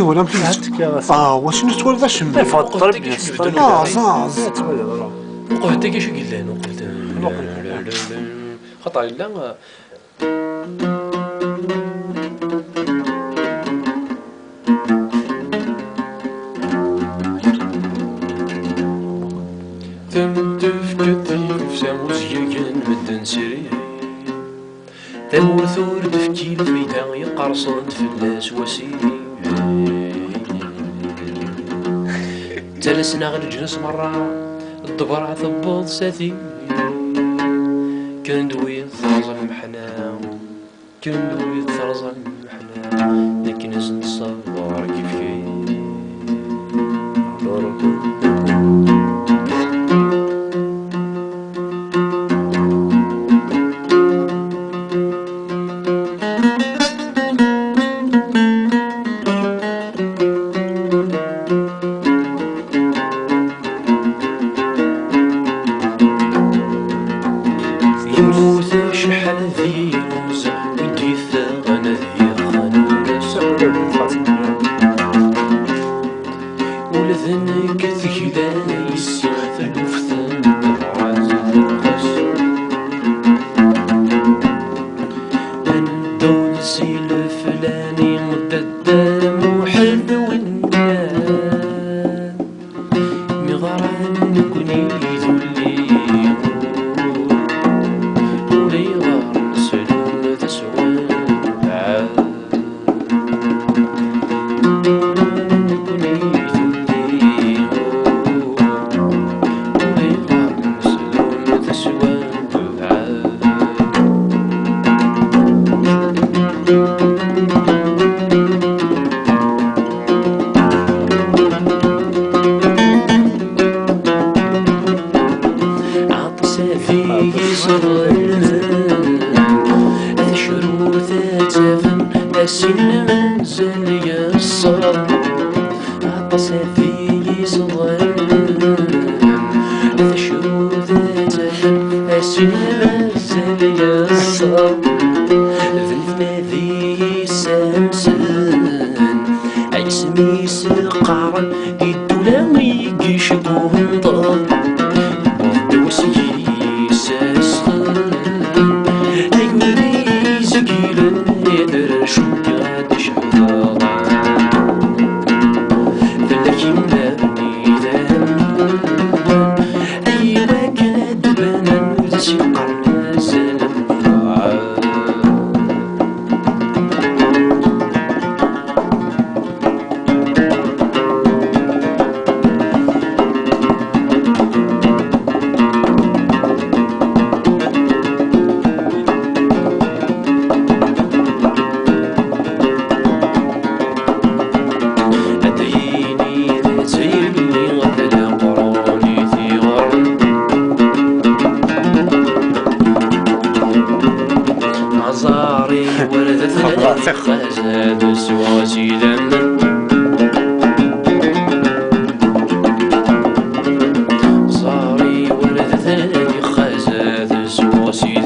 ولا مفيش واش نتولد الشمال فطر بيس زاز وقفت كي شو قلنا خطر لا ثور تفكي الفيدا يقرصن فلاس وسيلي جلسنا غير الجنس مرة الضبرع ثبوض ساتي كان دويت ثرز المحنا كان دويت ثرز المحنا لكن نصبر كيف كاين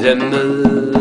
زمن